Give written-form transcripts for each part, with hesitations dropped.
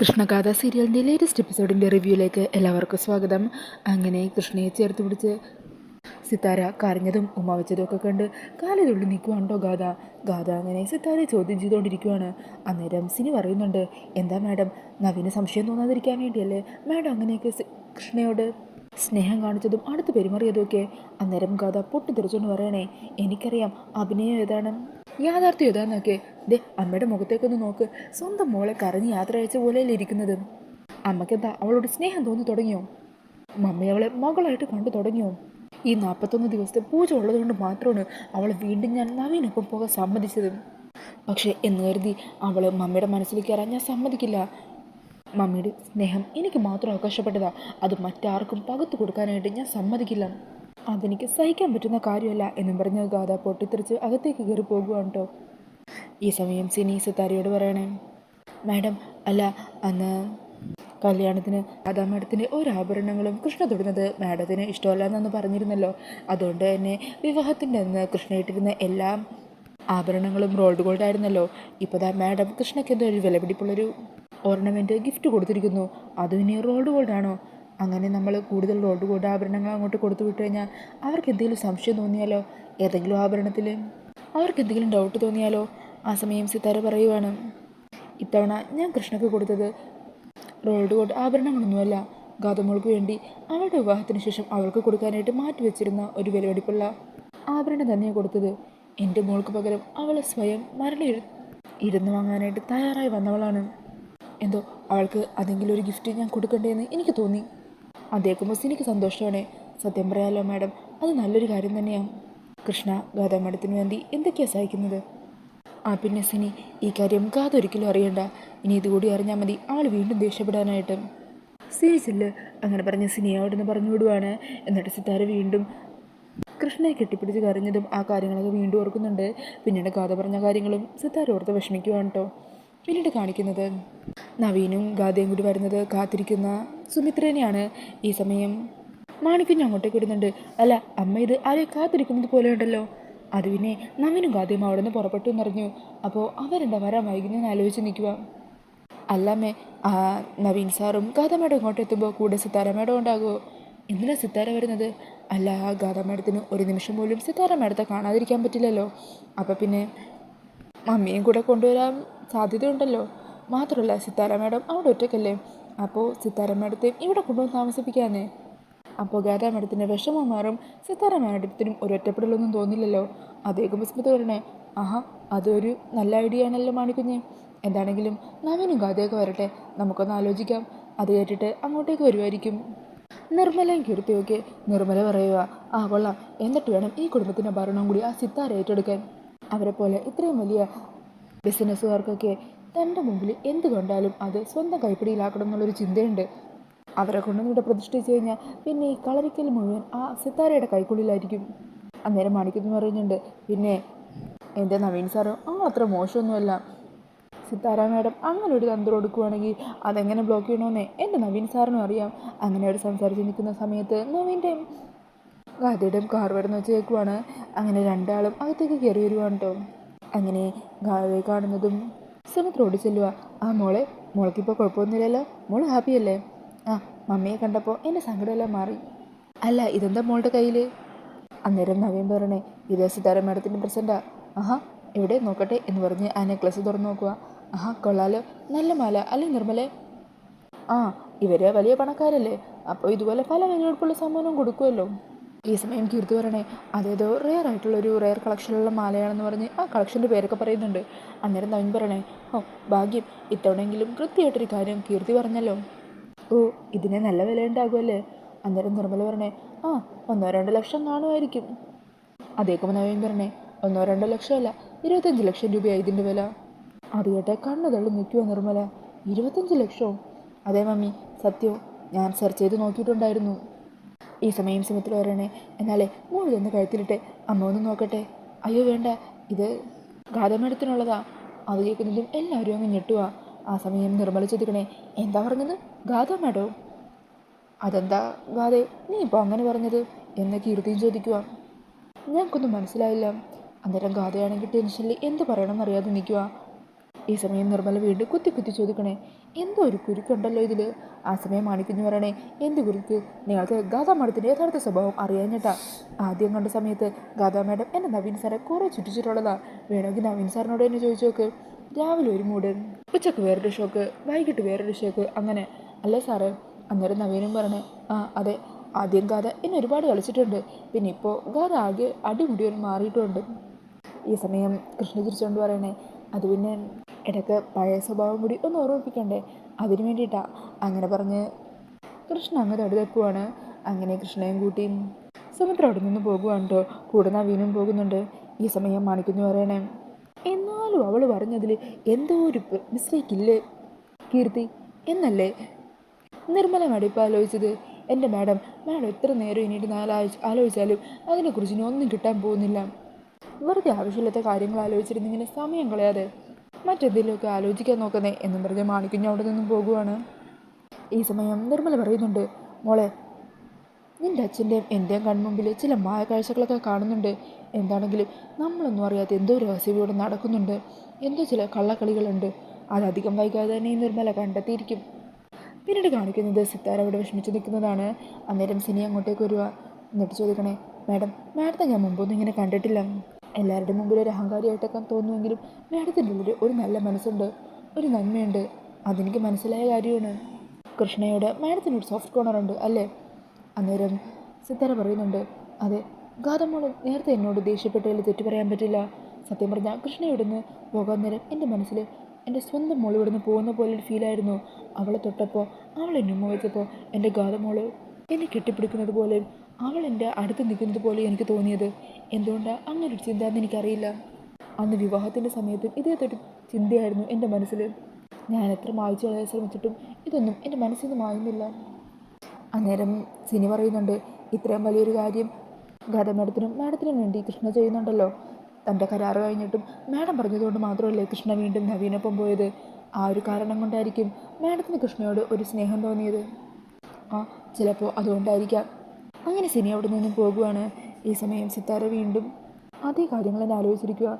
കൃഷ്ണഗാഥ സീരിയലിൻ്റെ ലേറ്റസ്റ്റ് എപ്പിസോഡിൻ്റെ റിവ്യൂയിലേക്ക് എല്ലാവർക്കും സ്വാഗതം. അങ്ങനെ കൃഷ്ണയെ ചേർത്ത് പിടിച്ച് സിത്താര കരഞ്ഞതും ഉമ്മ വെച്ചതും ഒക്കെ കണ്ട് കാലിതുള്ളി നിൽക്കുവാണ്ടോ ഗാഥ അങ്ങനെ സിത്താരയെ ചോദ്യം ചെയ്തുകൊണ്ടിരിക്കുവാണ്. അന്നേരം സിനി പറയുന്നുണ്ട്, എന്താ മാഡം, നവീന് സംശയം തോന്നാതിരിക്കാൻ വേണ്ടിയല്ലേ മാഡം അങ്ങനെയൊക്കെ കൃഷ്ണയോട് സ്നേഹം കാണിച്ചതും അടുത്ത് പെരുമാറിയതൊക്കെ. അന്നേരം ഗാഥ പൊട്ടിത്തെറിച്ചുകൊണ്ട് പറയണേ, എനിക്കറിയാം അഭിനയം ഏതാണ് യാഥാർത്ഥ്യം ഏതാന്നൊക്കെ. ദേ അമ്മയുടെ മുഖത്തേക്കൊന്ന് നോക്ക്, സ്വന്തം മോളെ കരഞ്ഞ് യാത്ര അയച്ച പോലെയല്ലേ ഇരിക്കുന്നത്. അമ്മയ്ക്കെന്താ അവളോട് സ്നേഹം തോന്നി തുടങ്ങിയോ? മമ്മി അവളെ മകളായിട്ട് കണ്ടു തുടങ്ങിയോ? ഈ 41 ദിവസത്തെ പൂജ ഉള്ളതുകൊണ്ട് മാത്രമാണ് അവളെ വീണ്ടും ഞാൻ നവീനൊപ്പം പോകാൻ സമ്മതിച്ചത്. പക്ഷേ എന്ന് കരുതി അവൾ മമ്മിയുടെ മനസ്സിലേക്ക് കയറാൻ ഞാൻ സമ്മതിക്കില്ല. മമ്മിയുടെ സ്നേഹം എനിക്ക് മാത്രം അവകാശപ്പെട്ടതാ, അത് മറ്റാർക്കും പകർത്തു കൊടുക്കാനായിട്ട് ഞാൻ സമ്മതിക്കില്ല. അതെനിക്ക് സഹിക്കാൻ പറ്റുന്ന കാര്യമല്ല എന്നും പറഞ്ഞ ഗാഥ പൊട്ടിത്തെറിച്ച് അകത്തേക്ക് കയറി പോകുവാണ് കേട്ടോ. ഈ സമയം സിനി സിത്താരയോട് പറയണേ, മാഡം അല്ല, അന്ന് കല്യാണത്തിന് രാധാ മാഡത്തിൻ്റെ ഒരാഭരണങ്ങളും കൃഷ്ണ തൊടുന്നത് മാഡത്തിന് ഇഷ്ടമല്ല എന്നൊന്ന് പറഞ്ഞിരുന്നല്ലോ. അതുകൊണ്ട് തന്നെ വിവാഹത്തിൻ്റെ അന്ന് കൃഷ്ണ ഇട്ടിരുന്ന എല്ലാ ആഭരണങ്ങളും റോൾഡ് ഗോൾഡ് ആയിരുന്നല്ലോ. ഇപ്പോൾ ദാ മാഡം കൃഷ്ണയ്ക്ക് എന്തോ ഒരു വിലപിടിപ്പുള്ളൊരു ഓർണമെൻറ്റ് ഗിഫ്റ്റ് കൊടുത്തിരിക്കുന്നു. അതും ഇനി റോൾഡ് ഗോൾഡ് ആണോ? അങ്ങനെ നമ്മൾ കൂടുതൽ റോൾഡ് ഗോൾഡ് ആഭരണങ്ങൾ അങ്ങോട്ട് കൊടുത്തു വിട്ട് കഴിഞ്ഞാൽ അവർക്ക് എന്തെങ്കിലും സംശയം തോന്നിയാലോ, ഏതെങ്കിലും ആഭരണത്തിൽ അവർക്ക് എന്തെങ്കിലും ഡൗട്ട് തോന്നിയാലോ? ആ സമയം സിത്താര പറയുവാണ്, ഇത്തവണ ഞാൻ കൃഷ്ണക്ക് കൊടുത്തത് റോൾഡ് ഗോൾഡ് ആഭരണങ്ങളൊന്നുമല്ല, ഗാതമോൾക്ക് വേണ്ടി അവളുടെ വിവാഹത്തിന് ശേഷം അവൾക്ക് കൊടുക്കാനായിട്ട് മാറ്റി വെച്ചിരുന്ന ഒരു വിലപിടിപ്പുള്ള ആഭരണം തന്നെയാണ് കൊടുത്തത്. എൻ്റെ മോൾക്ക് പകരം അവൾ സ്വയം ഇരുന്ന് വാങ്ങാനായിട്ട് തയ്യാറായി വന്നവളാണ്. എന്തോ അവൾക്ക് അതെങ്കിലും ഒരു ഗിഫ്റ്റ് ഞാൻ കൊടുക്കണ്ടേന്ന് എനിക്ക് തോന്നി. അതേക്കുമ്പോൾ എനിക്ക് സന്തോഷമാണ്. സത്യം പറയാലോ മാഡം, അത് നല്ലൊരു കാര്യം തന്നെയാണ്. കൃഷ്ണ ഗാഥ മാഡത്തിന് വേണ്ടി എന്തൊക്കെയാണ് സഹിക്കുന്നത്. പിന്നെ സിനി, ഈ കാര്യം ഗാഥ ഒരിക്കലും അറിയണ്ട. ഇനി ഇതുകൂടി അറിഞ്ഞാൽ മതി ആൾ വീണ്ടും ദേഷ്യപ്പെടാനായിട്ട്. സീരിയസില്ല അങ്ങനെ പറഞ്ഞ് സിനിയെ അവിടെ നിന്ന് പറഞ്ഞു വിടുവാണ്. എന്നിട്ട് സിത്താര വീണ്ടും കൃഷ്ണയെ കെട്ടിപ്പിടിച്ച് കരഞ്ഞതും ആ കാര്യങ്ങളൊക്കെ വീണ്ടും ഓർക്കുന്നുണ്ട്. പിന്നീട് ഗാഥ പറഞ്ഞ കാര്യങ്ങളും സിത്താര ഓർത്ത് വിഷമിക്കുവാണ് കേട്ടോ. പിന്നീട് കാണിക്കുന്നത് നവീനും ഗാഥയും കൂടി വരുന്നത് കാത്തിരിക്കുന്ന സുമിത്രേനെയാണ്. ഈ സമയം മാണിക്കുഞ്ഞ് അങ്ങോട്ടേക്ക് ഇടുന്നുണ്ട്, അല്ല അമ്മ ഇത് ആരെ കാത്തിരിക്കുന്നത് പോലെ ഉണ്ടല്ലോ. അത് പിന്നെ നവീനും ഗാഥയും അവിടെ നിന്ന് പുറപ്പെട്ടു എന്നറിഞ്ഞു. അപ്പോൾ അവരെന്താ വരാൻ വൈകുന്നതെന്ന് ആലോചിച്ച് നിൽക്കുക. അല്ലമ്മേ, നവീൻ സാറും ഗാഥ മേഡം ഇങ്ങോട്ട് എത്തുമ്പോൾ കൂടെ സിത്താര മേഡം ഉണ്ടാകുമോ? എന്തിനാ സിത്താര വരുന്നത്? അല്ല, ഗാഥ മേഡത്തിന് ഒരു നിമിഷം പോലും സിത്താര മേഡത്തെ കാണാതിരിക്കാൻ പറ്റില്ലല്ലോ. അപ്പം പിന്നെ മമ്മിയും കൂടെ കൊണ്ടുവരാൻ സാധ്യതയുണ്ടല്ലോ. മാത്രമല്ല സിത്താര മേഡം അവിടെ ഒറ്റയ്ക്കല്ലേ, അപ്പോൾ സിത്താര മേഡത്തെയും ഇവിടെ കൊണ്ടുവന്ന് താമസിപ്പിക്കാന്നേ. അപ്പോൾ ഗാഥ മേഡത്തിൻ്റെ വിഷമം മാറും, സിത്താര മേഡത്തിനും ഒരു ഒറ്റപ്പെടലൊന്നും തോന്നില്ലല്ലോ. അതേക്കും സ്മിത വരണേ, ആഹാ അതൊരു നല്ല ഐഡിയ ആണല്ലോ മാണിക്കുഞ്ഞ്. എന്താണെങ്കിലും നവീനും ഗാഥയൊക്കെ വരട്ടെ, നമുക്കൊന്ന് ആലോചിക്കാം. അത് കേട്ടിട്ട് അങ്ങോട്ടേക്ക് വരുമായിരിക്കും. നിർമ്മലയും കീർത്തിയൊക്കെ. നിർമ്മല പറയുക, കൊള്ളാം, എന്നിട്ട് വേണം ഈ കുടുംബത്തിൻ്റെ ഭരണം കൂടി ആ സിത്താര ഏറ്റെടുക്കാൻ. അവരെ പോലെ ഇത്രയും വലിയ ബിസിനസ്സുകാർക്കൊക്കെ തൻ്റെ മുമ്പിൽ എന്ത് കണ്ടാലും അത് സ്വന്തം കൈപ്പിടിയിലാക്കണം എന്നുള്ളൊരു ചിന്തയുണ്ട്. അവരെ കൊണ്ടൊന്നും ഇവിടെ പ്രതിഷ്ഠിച്ച് കഴിഞ്ഞാൽ പിന്നെ ഈ കളരിക്കൽ മുഴുവൻ ആ സിത്താരയുടെ കൈക്കുള്ളിലായിരിക്കും. അന്നേരം മാണിക്കുന്നു പറയുന്നുണ്ട്, പിന്നെ എൻ്റെ നവീൻ സാറ് അത്ര മോശമൊന്നുമല്ല. സിത്താര മാഡം അങ്ങനെ ഒരു തന്ത്രം എടുക്കുകയാണെങ്കിൽ അതെങ്ങനെ ബ്ലോക്ക് ചെയ്യണമെന്നേ എൻ്റെ നവീൻ സാറിനും അറിയാം. അങ്ങനെ അവർ സംസാരിച്ച് നിൽക്കുന്ന സമയത്ത് നവീൻ്റെയും ഗാഥയുടെയും കാർ വരുന്ന വെച്ച് കേൾക്കുവാണ്. അങ്ങനെ രണ്ടാളും അകത്തേക്ക് കയറി വരുവാണ് കേട്ടോ. അങ്ങനെ ഗാഥയെ കാണുന്നതും സുമിത്ര ഓടി ചെല്ലുക, മോൾക്കിപ്പോൾ കുഴപ്പമൊന്നുമില്ലല്ലോ, മോൾ ഹാപ്പിയല്ലേ? മമ്മിയെ കണ്ടപ്പോൾ എൻ്റെ സങ്കടമെല്ലാം മാറി. അല്ല ഇതെന്താ മോളുടെ കയ്യിൽ? അന്നേരം നവീൻ പറയണേ, ഇത് സിതാര മാഡത്തിൻ്റെ പ്രസൻറ്റാ. എവിടെ നോക്കട്ടെ എന്ന് പറഞ്ഞ് ആ നെക്ലസ് തുറന്ന് നോക്കുക. കൊള്ളാലോ, നല്ല മാല അല്ലേ നിർമ്മലേ? ഇവർ വലിയ പണക്കാരല്ലേ, അപ്പോൾ ഇതുപോലെ പല വിലയെടുപ്പുള്ള സമ്മാനവും കൊടുക്കുമല്ലോ. ഈ സമയം കീർത്തി പറയണേ, അതേതോ റെയർ ആയിട്ടുള്ളൊരു റെയർ കളക്ഷനുള്ള മാലയാണെന്ന് പറഞ്ഞ് ആ കളക്ഷൻ്റെ പേരൊക്കെ പറയുന്നുണ്ട്. അന്നേരം നവീൻ പറയണേ, ഭാഗ്യം, ഇത്തവണയെങ്കിലും കൃത്യമായിട്ടൊരു കാര്യം കീർത്തി പറഞ്ഞല്ലോ. ഇതിന് നല്ല വില ഉണ്ടാകുമല്ലേ? അന്നേരം നിർമ്മല പറഞ്ഞേ, 1-2 ലക്ഷം കാണുമായിരിക്കും. അതേക്കും നവീൻ പറഞ്ഞേ, 1-2 ലക്ഷമല്ല, 25 ലക്ഷം രൂപയായി ഇതിൻ്റെ വില. അത് കേട്ടെ കണ്ണു തള്ളി നിൽക്കുമോ നിർമ്മല. 25 ലക്ഷമോ? അതെ മമ്മി, സത്യം, ഞാൻ സെർച്ച് ചെയ്ത് നോക്കിയിട്ടുണ്ടായിരുന്നു. ഈ സമയം സുമിത്ര പറയണേ, എന്നാലേ മോൾ ഇതൊന്ന് കഴുത്തിലിട്ടെ, അമ്മ ഒന്ന് നോക്കട്ടെ. അയ്യോ വേണ്ട, ഇത് ഗാഥ മേഡത്തിനുള്ളതാ. അത് കേൾക്കുന്നതും എല്ലാവരും അങ്ങ് ഞെട്ടുക. ആ സമയം നിർമ്മല ചോദിക്കണേ, എന്താ പറഞ്ഞത്? ഗാഥ മേഡോ? അതെന്താ ഗാഥേ നീ ഇപ്പോൾ അങ്ങനെ പറഞ്ഞത് എന്ന് കീർത്തിയും ചോദിക്കുക. ഞങ്ങൾക്കൊന്നും മനസ്സിലായില്ല. അന്നേരം ഗാഥയാണെങ്കിൽ ടെൻഷനിൽ എന്ത് പറയണമെന്നറിയാതെ നിൽക്കുക. ഈ സമയം നിർമ്മല വീണ്ടും കുത്തി കുത്തി ചോദിക്കണേ, എന്തോ ഒരു കുരുക്കുണ്ടല്ലോ ഇതിൽ. ആ സമയം മാണിക്കുഞ്ഞു പറയണേ, എന്ത് കുരുക്ക്? നിങ്ങൾക്ക് ഗാഥാ മാഡത്തിൻ്റെ യഥാർത്ഥ സ്വഭാവം അറിയാഞ്ഞിട്ടാ. ആദ്യം കണ്ട സമയത്ത് ഗാഥാ മാഡം എൻ്റെ നവീൻ സാറെ കുറേ ചുറ്റിച്ചിട്ടുള്ളതാ. വേണമെങ്കിൽ നവീൻ സാറിനോട് തന്നെ ചോദിച്ചു നോക്ക്. രാവിലെ ഒരു മൂഡ്, ഉച്ചക്ക് വേറൊരു ഷോക്ക്, വൈകിട്ട് വേറൊരു ഷോക്ക്, അങ്ങനെ അല്ലേ സാറ്? അന്നേരം നവീനും പറഞ്ഞേ, ആ അതെ, ആദ്യം ഗാഥ എന്നെ ഒരുപാട് കളിച്ചിട്ടുണ്ട്. പിന്നെ ഇപ്പോൾ ഗാഥ ആകെ അടിമുടി ഒരു മാറിയിട്ടുമുണ്ട്. ഈ സമയം കൃഷ്ണ ചിരിച്ചുകൊണ്ട് പറയണേ, അത് പിന്നെ ഇടയ്ക്ക് പഴയ സ്വഭാവം കൂടി ഒന്ന് ഓർമ്മിപ്പിക്കണ്ടേ, അതിന് വേണ്ടിയിട്ടാ. അങ്ങനെ പറഞ്ഞ് കൃഷ്ണ അങ്ങ് തടുതെക്കുവാണ്. അങ്ങനെ കൃഷ്ണയും കൂട്ടി സുമിത്ര അവിടെ നിന്ന് പോകുവാണ് കേട്ടോ. കൂടെ നവീനും പോകുന്നുണ്ട്. ഈ സമയം മാണിക്കുഞ്ഞു പറയണേ, എന്നാലും അവൾ പറഞ്ഞതിൽ എന്തോ ഒരു മിസ്റ്റേക്ക് ഇല്ലേ കീർത്തി എന്നല്ലേ നിർമ്മല മടിപ്പ് ആലോചിച്ചത്. എൻ്റെ മാഡം എത്ര നേരം ഇനിയിട്ട് ആലോചിച്ചാലും അതിനെക്കുറിച്ച് ഇനി ഒന്നും കിട്ടാൻ പോകുന്നില്ല. വെറുതെ ആവശ്യമില്ലാത്ത കാര്യങ്ങൾ ആലോചിച്ചിരുന്ന് ഇങ്ങനെ സമയം കളയാതെ മറ്റെന്തെങ്കിലുമൊക്കെ ആലോചിക്കാൻ നോക്കുന്നേ എന്നും പറഞ്ഞ് മാണിക്കുഞ്ഞ് അവിടെ നിന്നും പോകുവാണ്. ഈ സമയം നിർമ്മല പറയുന്നുണ്ട്, മോളെ, നിൻ്റെ അച്ഛൻ്റെയും എൻ്റെയും കൺമുമ്പിൽ ചില മായക്കാഴ്ചകളൊക്കെ കാണുന്നുണ്ട്. എന്താണെങ്കിലും നമ്മളൊന്നും അറിയാത്ത എന്തോ രഹസ്യം ഇവിടെ നടക്കുന്നുണ്ട്. എന്തോ ചില കള്ളക്കളികളുണ്ട്. അതധികം വൈകാതെ തന്നെ ഈ നിർമ്മല കണ്ടെത്തിയിരിക്കും. പിന്നീട് കാണിക്കുന്നത് സിത്താര അവിടെ വിഷമിച്ച് നിൽക്കുന്നതാണ്. അന്നേരം സിനി അങ്ങോട്ടേക്ക് വരിക. എന്നിട്ട് ചോദിക്കണേ, മാഡത്തെ ഞാൻ മുമ്പൊന്നും ഇങ്ങനെ കണ്ടിട്ടില്ല. എല്ലാവരുടെ മുമ്പിൽ ഒരു അഹങ്കാരിയായിട്ടൊക്കെ തോന്നുമെങ്കിലും മാഡത്തിൻ്റെ ഉള്ളിൽ ഒരു നല്ല മനസ്സുണ്ട്, ഒരു നന്മയുണ്ട്. അതെനിക്ക് മനസ്സിലായ കാര്യമാണ്. കൃഷ്ണയോട് മാഡത്തിനൊരു സോഫ്റ്റ് കോർണറുണ്ട് അല്ലേ? അന്നേരം സിത്താര പറയുന്നുണ്ട്, അതെ, ഗാഥമോൾ നേരത്തെ എന്നോട് ദേഷ്യപ്പെട്ടതിൽ തെറ്റു പറയാൻ പറ്റില്ല. സത്യം പറഞ്ഞാൽ കൃഷ്ണ ഇവിടുന്ന് പോകാൻ നേരം എൻ്റെ മനസ്സിൽ എൻ്റെ സ്വന്തം മോൾ ഇവിടുന്ന് പോകുന്ന പോലൊരു ഫീലായിരുന്നു. അവളെ തൊട്ടപ്പോൾ, അവൾ എന്നെ ഉമ്മ വെച്ചപ്പോൾ എൻ്റെ ഗാഥമോൾ എന്നെ കെട്ടിപ്പിടിക്കുന്നത് പോലെയും അവൾ എൻ്റെ അടുത്ത് നിൽക്കുന്നത് പോലെ എനിക്ക് തോന്നിയത്. എന്തുകൊണ്ടാണ് അങ്ങനൊരു ചിന്ത എന്ന് എനിക്കറിയില്ല. അന്ന് വിവാഹത്തിൻ്റെ സമയത്തും ഇതേതൊരു ചിന്തയായിരുന്നു എൻ്റെ മനസ്സിൽ. ഞാൻ എത്ര മായ്ച്ചു കളയാൻ ശ്രമിച്ചിട്ടും ഇതൊന്നും എൻ്റെ മനസ്സിൽ നിന്ന് മായുന്നില്ല. അന്നേരം സിനി പറയുന്നുണ്ട്, ഇത്രയും വലിയൊരു കാര്യം ഗാഥ മാഡത്തിനും വേണ്ടി കൃഷ്ണ ചെയ്യുന്നുണ്ടല്ലോ. തൻ്റെ കരാറ് കഴിഞ്ഞിട്ടും മാഡം പറഞ്ഞതുകൊണ്ട് മാത്രമല്ലേ കൃഷ്ണ വീണ്ടും നവീനൊപ്പം പോയത്. ആ ഒരു കാരണം കൊണ്ടായിരിക്കും മാഡത്തിന് കൃഷ്ണയോട് ഒരു സ്നേഹം തോന്നിയത്. ചിലപ്പോൾ അതുകൊണ്ടായിരിക്കാം. അങ്ങനെ സിനി അവിടെ നിന്നും പോകുവാണ്. ഈ സമയം സിത്താര വീണ്ടും അതേ കാര്യങ്ങൾ തന്നെ ആലോചിച്ചിരിക്കുക.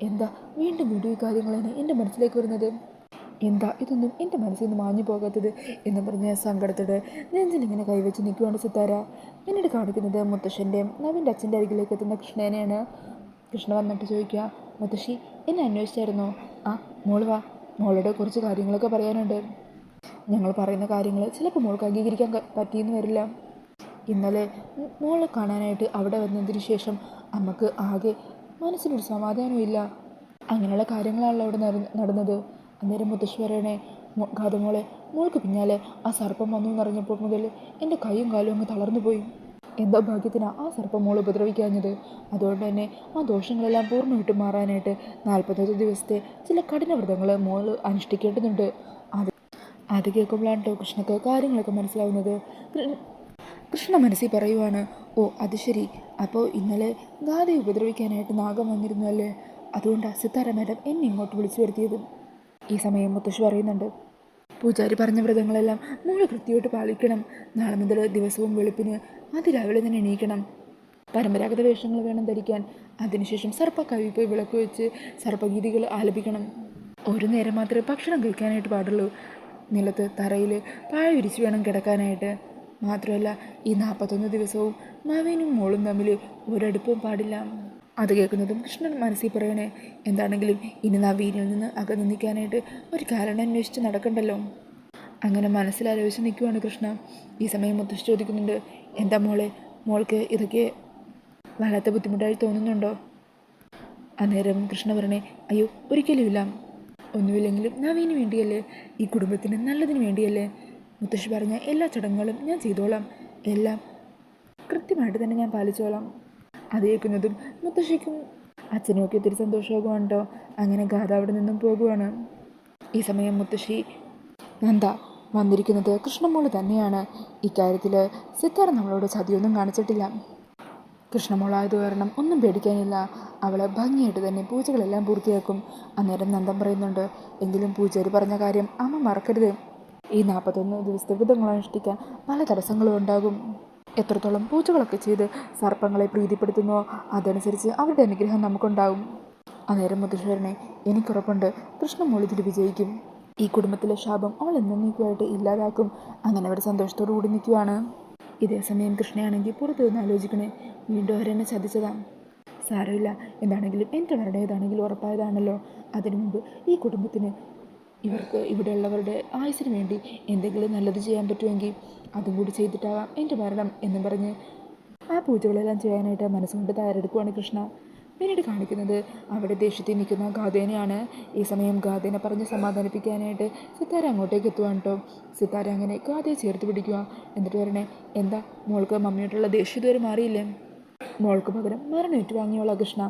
എന്താ വീണ്ടും ഈ കാര്യങ്ങൾ തന്നെ എൻ്റെ മനസ്സിലേക്ക് വരുന്നത്? എന്താ ഇതൊന്നും എൻ്റെ മനസ്സിൽ നിന്ന് മാഞ്ഞു പോകാത്തത് എന്ന് പറഞ്ഞ് സങ്കടത്തോടെ നെഞ്ചിലിങ്ങനെ കൈവച്ച് നിൽക്കുവാണ് സിത്താര. പിന്നീട് കാണിക്കുന്നത് മുത്തശ്ശൻ്റെയും നവീൻ്റെ അച്ഛൻ്റെ അരികിലേക്ക് എത്തുന്ന കൃഷ്ണേനെയാണ്. കൃഷ്ണ വന്നിട്ട് ചോദിക്കുക, മുത്തശ്ശി എന്നെ അന്വേഷിച്ചായിരുന്നോ? മോള് വാ, മോളോട് കുറച്ച് കാര്യങ്ങളൊക്കെ പറയാനുണ്ട്. ഞങ്ങൾ പറയുന്ന കാര്യങ്ങൾ ചിലപ്പോൾ മോൾക്ക് അംഗീകരിക്കാൻ പറ്റിയെന്ന് വരില്ല. ഇന്നലെ മോളെ കാണാനായിട്ട് അവിടെ വന്നതിന് ശേഷം അമ്മക്ക് ആകെ മനസ്സിനൊരു സമാധാനവും ഇല്ല. അങ്ങനെയുള്ള കാര്യങ്ങളാണല്ലോ അവിടെ നടന്നത്. അന്നേരം മുത്തശ്ശി പറയണേ, ഗാഥമോളെ, മോൾക്ക് പിന്നാലെ ആ സർപ്പം വന്നു എന്നറിഞ്ഞപ്പോൾ മുതൽ എൻ്റെ കൈയും കാലും അങ്ങ് തളർന്നു പോയി. എന്തോ ഭാഗ്യത്തിനാണ് ആ സർപ്പം മോൾ ഉപദ്രവിക്കാഞ്ഞത്. അതുകൊണ്ട് തന്നെ ആ ദോഷങ്ങളെല്ലാം പൂർണ്ണമായിട്ടും മാറാനായിട്ട് 41 ദിവസത്തെ ചില കഠിനവ്രതങ്ങൾ മോൾ അനുഷ്ഠിക്കേണ്ടതുണ്ട്. അത് കേൾക്കുമ്പോഴാണ് കേട്ടോ കൃഷ്ണക്ക് കാര്യങ്ങളൊക്കെ മനസ്സിലാവുന്നത്. കൃഷ്ണ മനസ്സിൽ പറയുവാണ്, അത് ശരി, അപ്പോൾ ഇന്നലെ ഗാഥയെ ഉപദ്രവിക്കാനായിട്ട് നാഗം വന്നിരുന്നു അല്ലേ? അതുകൊണ്ടാണ് സിത്താര മാഡം എന്നെ ഇങ്ങോട്ട് വിളിച്ചു വരുത്തിയത്. ഈ സമയം മുത്തശ്ശി പറയുന്നുണ്ട്, പൂജാരി പറഞ്ഞ വ്രതങ്ങളെല്ലാം മോള് കൃത്യമായിട്ട് പാലിക്കണം. നാളെ മുതൽ ദിവസവും വെളുപ്പിന് അതിരാവിലെ തന്നെ എണീക്കണം. പരമ്പരാഗത വേഷങ്ങൾ വേണം ധരിക്കാൻ. അതിനുശേഷം സർപ്പക്കവി പോയി വിളക്ക് വെച്ച് സർപ്പഗീതികൾ ആലപിക്കണം. ഒരു നേരം മാത്രമേ ഭക്ഷണം കഴിക്കാനായിട്ട് പാടുള്ളൂ. നിലത്ത് തറയിൽ പായ വിരിച്ച് വേണം കിടക്കാനായിട്ട്. മാത്രമല്ല, ഈ 41 ദിവസവും നവീനും മോളും തമ്മിൽ ഒരടുപ്പവും പാടില്ല. അത് കേൾക്കുന്നതും കൃഷ്ണൻ മനസ്സിൽ പറയണേ, എന്താണെങ്കിലും ഇനി നവീനിൽ നിന്ന് അകന്നു നിൽക്കാനായിട്ട് ഒരു കാരണം അന്വേഷിച്ച് നടക്കണ്ടല്ലോ. അങ്ങനെ മനസ്സിലാലോചിച്ച് നിൽക്കുവാണ് കൃഷ്ണ. ഈ സമയം മുത്തശ്ശി ചോദിക്കുന്നുണ്ട്, എന്താ മോൾക്ക് ഇതൊക്കെ വല്ലാത്ത ബുദ്ധിമുട്ടായി തോന്നുന്നുണ്ടോ? അന്നേരം കൃഷ്ണ പറയണേ, അയ്യോ ഒരിക്കലുമില്ല. ഒന്നുമില്ലെങ്കിലും നവീന് വേണ്ടിയല്ലേ, ഈ കുടുംബത്തിന് നല്ലതിന് വേണ്ടിയല്ലേ. മുത്തശ്ശി പറഞ്ഞ എല്ലാ ചടങ്ങുകളും ഞാൻ ചെയ്തോളാം. എല്ലാം കൃത്യമായിട്ട് തന്നെ ഞാൻ പാലിച്ചോളാം. അത് കേൾക്കുന്നതും മുത്തശ്ശിക്കും അച്ഛനുമൊക്കെ ഒത്തിരി സന്തോഷമാകുവാണ് കേട്ടോ. അങ്ങനെ ഗാഥ അവിടെ നിന്നും പോകുവാണ്. ഈ സമയം മുത്തശ്ശി എന്താ വന്നിരിക്കുന്നത് കൃഷ്ണമോള് തന്നെയാണ്. ഇക്കാര്യത്തിൽ സിത്താര നമ്മളോട് ചതിയൊന്നും കാണിച്ചിട്ടില്ല. കൃഷ്ണമോളായത് കാരണം ഒന്നും പേടിക്കാനില്ല. അവൾ ഭംഗിയായിട്ട് തന്നെ പൂജകളെല്ലാം പൂർത്തിയാക്കും. അന്നേരം നന്ദൻ പറയുന്നുണ്ട്, എങ്കിലും പൂജാരി പറഞ്ഞ കാര്യം അമ്മ മറക്കരുത്. ഈ 41 ദിവസത്തെ വ്രതങ്ങൾ അനുഷ്ഠിക്കാൻ പല തടസ്സങ്ങളും ഉണ്ടാകും. എത്രത്തോളം പൂജകളൊക്കെ ചെയ്ത് സർപ്പങ്ങളെ പ്രീതിപ്പെടുത്തുന്നോ അതനുസരിച്ച് അവരുടെ അനുഗ്രഹം നമുക്കുണ്ടാകും. അന്നേരം മുത്തശ്ശേരനെ എനിക്കുറപ്പുണ്ട് കൃഷ്ണമോൾ ഇതിൽ വിജയിക്കും. ഈ കുടുംബത്തിലെ ശാപം അവൾ എന്നേക്കുമായിട്ട് ഇല്ലാതാക്കും. അങ്ങനെ അവർ സന്തോഷത്തോടു കൂടി നിൽക്കുവാണ്. ഇതേ സമയം കൃഷ്ണയാണെങ്കിൽ പുറത്തു നിന്ന് ആലോചിക്കണേ, വീണ്ടും അവരെന്നെ ചതിച്ചതാ. സാരമില്ല, എന്താണെങ്കിലും എൻ്റെ മരണം ഏതാണെങ്കിലും ഉറപ്പായതാണല്ലോ. അതിനു മുമ്പ് ഈ കുടുംബത്തിന് ഇവർക്ക് ഇവിടെയുള്ളവരുടെ ആയുസ്സിന് വേണ്ടി എന്തെങ്കിലും നല്ലത് ചെയ്യാൻ പറ്റുമെങ്കിൽ അതും കൂടി ചെയ്തിട്ടാവാം എൻ്റെ മരണം എന്നും പറഞ്ഞ് ആ പൂജകളെല്ലാം ചെയ്യാനായിട്ട് മനസ്സുകൊണ്ട് തയ്യാറെടുക്കുവാണ് കൃഷ്ണ. പിന്നീട് കാണിക്കുന്നത് അവിടെ ദേഷ്യത്തിൽ നിൽക്കുന്ന ഗാഥേനെയാണ്. ഈ സമയം ഗാഥേനെ പറഞ്ഞ് സമാധാനിപ്പിക്കാനായിട്ട് സിത്താര അങ്ങോട്ടേക്ക് എത്തുവാണ് കേട്ടോ. സിത്താര അങ്ങനെ ഗാഥയെ ചേർത്ത് പിടിക്കുക. എന്നിട്ട് പറയണേ, എന്താ മോൾക്ക് മമ്മിയോട്ടുള്ള ദേഷ്യം ഇതുവരെ മാറിയില്ലേ? മോൾക്ക് പകരം മരണം ഏറ്റുവാങ്ങിയോളാം കൃഷ്ണ.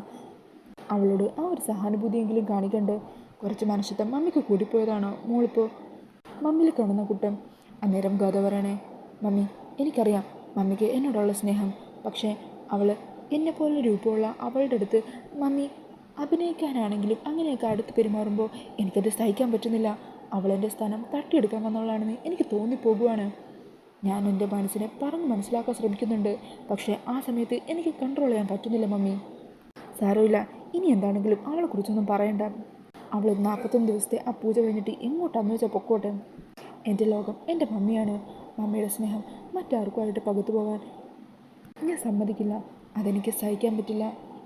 അവളോട് ആ ഒരു സഹാനുഭൂതിയെങ്കിലും കാണിക്കണ്ട്. കുറച്ച് മനുഷ്യത്വം മമ്മിക്ക് കൂടിപ്പോയതാണോ മോളിപ്പോൾ മമ്മിയിൽ കാണുന്ന കുറ്റം? അന്നേരം ഗാഥ പറയണേ, മമ്മി എനിക്കറിയാം മമ്മിക്ക് എന്നോടുള്ള സ്നേഹം. പക്ഷേ അവൾ എന്നെപ്പോലെ രൂപമുള്ള അവളുടെ അടുത്ത് മമ്മി അഭിനയിക്കാനാണെങ്കിലും അങ്ങനെയൊക്കെ അടുത്ത് പെരുമാറുമ്പോൾ എനിക്കത് സഹിക്കാൻ പറ്റുന്നില്ല. അവളെൻ്റെ സ്ഥാനം തട്ടിയെടുക്കാൻ വന്നവളാണെന്ന് എനിക്ക് തോന്നിപ്പോകുവാണ്. ഞാൻ എൻ്റെ മനസ്സിനെ പറഞ്ഞ് മനസ്സിലാക്കാൻ ശ്രമിക്കുന്നുണ്ട്. പക്ഷേ ആ സമയത്ത് എനിക്ക് കൺട്രോൾ ചെയ്യാൻ പറ്റുന്നില്ല മമ്മി. സാരമില്ല, ഇനി എന്താണെങ്കിലും അവളെക്കുറിച്ചൊന്നും പറയണ്ട. അവൾ 41 ദിവസത്തെ ആ പൂജ കഴിഞ്ഞിട്ട് എങ്ങോട്ടാന്ന് വെച്ചാൽ പൊക്കോട്ടെ. എൻ്റെ ലോകം എൻ്റെ മമ്മിയാണ്. മമ്മിയുടെ സ്നേഹം മറ്റാർക്കുമായിട്ട് പകുത്തു പോകാൻ ഞാൻ സമ്മതിക്കില്ല. അതെനിക്ക് സഹിക്കാൻ പറ്റില്ല.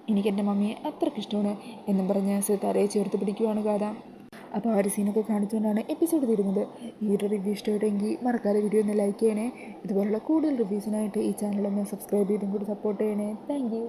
എനിക്ക് എൻ്റെ മമ്മിയെ അത്രയ്ക്ക് ഇഷ്ടമാണ് എന്നും പറഞ്ഞ് സിത്താരയെ ചേർത്ത് പിടിക്കുവാണ് ഗാഥ. അപ്പോൾ ആ ഒരു സീനൊക്കെ കാണിച്ചുകൊണ്ടാണ് എപ്പിസോഡ് തീരുന്നത്. ഈ ഒരു റിവ്യൂ ഇഷ്ടമായിട്ടെങ്കിൽ മറക്കാതെ വീഡിയോ ഒന്ന് ലൈക്ക് ചെയ്യണേ. ഇതുപോലുള്ള കൂടുതൽ റിവ്യൂസിനായിട്ട് ഈ ചാനലൊന്ന് സബ്സ്ക്രൈബ് ചെയ്തും കൂടി സപ്പോർട്ട് ചെയ്യണേ. Thank you.